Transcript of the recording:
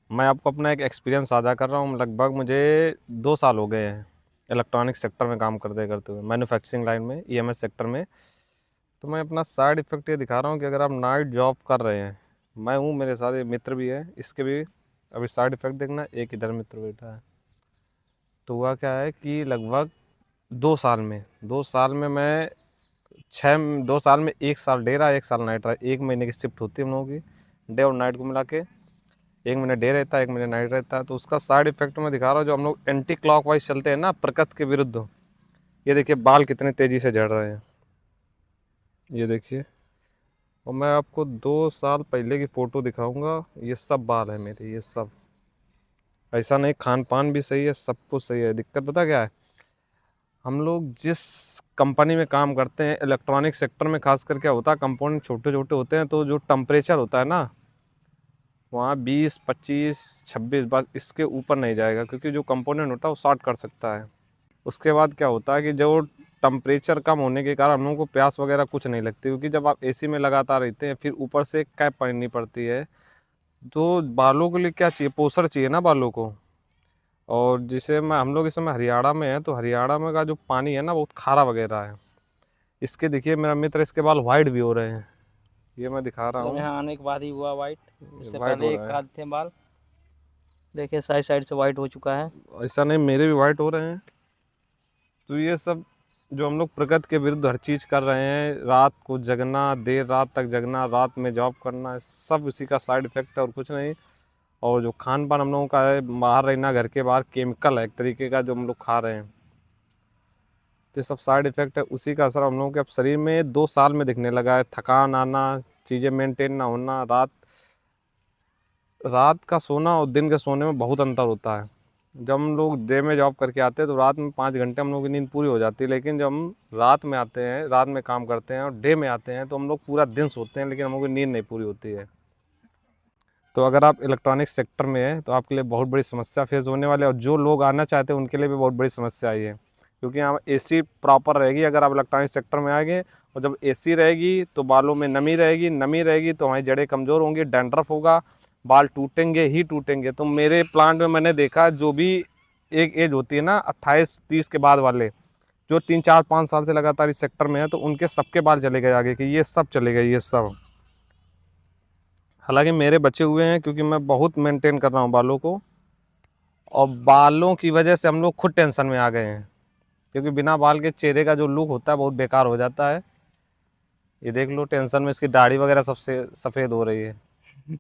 मैं आपको अपना एक एक्सपीरियंस साझा कर रहा हूँ। लगभग मुझे 2 साल हो गए हैं इलेक्ट्रॉनिक सेक्टर में काम करते हुए, मैन्युफैक्चरिंग लाइन में, ईएमएस सेक्टर में। तो मैं अपना साइड इफ़ेक्ट ये दिखा रहा हूँ कि अगर आप नाइट जॉब कर रहे हैं, मैं हूँ, मेरे साथ ये मित्र भी है, इसके भी अभी साइड इफ़ेक्ट देखना, एक इधर मित्र बैठा है। तो हुआ क्या है कि लगभग 2 साल में 2 साल में मैं 6 2 साल में 1 साल डे रहा, 1 साल नाइट रहा। 1 महीने की शिफ्ट होती है हम लोगों की, डे और नाइट को मिला के। 1 महीने डे रहता है, 1 महीने नाइट रहता है। तो उसका साइड इफ़ेक्ट मैं दिखा रहा हूँ, जो हम लोग एंटी क्लॉकवाइज़ चलते हैं ना, प्रकृति के विरुद्ध। ये देखिए बाल कितने तेज़ी से झड़ रहे हैं, ये देखिए। और मैं आपको 2 साल पहले की फ़ोटो दिखाऊँगा, ये सब बाल हैं मेरे, ये सब। ऐसा नहीं, खान-पान भी सही है, सब कुछ सही है। दिक्कत पता क्या है? हम लोग जिस कंपनी में काम करते हैं, इलेक्ट्रॉनिक सेक्टर में ख़ासकर क्या होता है, कंपोनेंट छोटे-छोटे होते हैं, तो जो टेम्परेचर होता है ना, वहाँ 20, 25, 26, बस इसके ऊपर नहीं जाएगा, क्योंकि जो कंपोनेंट होता है वो शॉर्ट कर सकता है। उसके बाद क्या होता है कि जो टेम्परेचर कम होने के कारण हम लोगों को प्यास वगैरह कुछ नहीं लगती, क्योंकि जब आप एसी में लगातार रहते हैं, फिर ऊपर से कैप पहननी पड़ती है। तो बालों के लिए क्या चाहिए, पोषण चाहिए ना बालों को। और जिसे मैं हम लोग इस समय हरियाणा में है, तो हरियाणा में का जो पानी है ना, बहुत खारा वगैरह है। इसके देखिए मेरा मित्र, इसके बाल वाइट भी हो रहे हैं, ये मैं दिखा रहा मतलब हूँ, यहाँ आने के बाद ही हुआ वाइट। इससे वाइट हो पहले रहा एक है। आध थे बाल, देखिए साइड साइड से वाइट हो चुका है। ऐसा नहीं, मेरे भी वाइट हो रहे हैं। तो ये सब जो हम लोग प्रकृति के विरुद्ध हर चीज़ कर रहे हैं, रात को जगना, देर रात तक जगना, रात में जॉब करना, सब इसी का साइड इफ़ेक्ट है और कुछ नहीं। और जो खान पान हम लोगों का है, बाहर रहना, घर के बाहर केमिकल है एक तरीके का जो हम लोग खा रहे हैं। तो ये सब साइड इफ़ेक्ट है, उसी का असर हम लोगों के अब शरीर में 2 साल में दिखने लगा है। थकान आना, चीज़ें मेंटेन ना होना, रात रात का सोना और दिन के सोने में बहुत अंतर होता है। जब हम लोग डे में जॉब करके आते हैं तो रात में 5 घंटे हम लोग की नींद पूरी हो जाती है, लेकिन जब हम रात में आते हैं, रात में काम करते हैं और डे में आते हैं, तो हम लोग पूरा दिन सोते हैं, लेकिन हम लोग की नींद नहीं पूरी होती है। तो अगर आप इलेक्ट्रॉनिक सेक्टर में हैं, तो आपके लिए बहुत बड़ी समस्या फेस होने वाली है, और जो लोग आना चाहते हैं उनके लिए भी बहुत बड़ी समस्या आई है, क्योंकि यहाँ एसी प्रॉपर रहेगी अगर आप इलेक्ट्रॉनिक सेक्टर में आएंगे। और जब एसी रहेगी तो बालों में नमी रहेगी, नमी रहेगी तो हमारी जड़ें कमज़ोर होंगी, डैंड्रफ होगा, बाल टूटेंगे ही टूटेंगे। तो मेरे प्लांट में मैंने देखा, जो भी एक एज होती है ना 28-30 के बाद वाले, जो 3, 4, 5 साल से लगातार इस सेक्टर में है, तो उनके सबके बाल चले गए आगे, कि ये सब चले गए, ये सब। हालांकि मेरे बचे हुए हैं, क्योंकि मैं बहुत मेंटेन कर रहा हूँ बालों को। और बालों की वजह से हम लोग खुद टेंशन में आ गए हैं, क्योंकि बिना बाल के चेहरे का जो लुक होता है बहुत बेकार हो जाता है। ये देख लो, टेंशन में इसकी दाढ़ी वगैरह सबसे सफ़ेद हो रही है।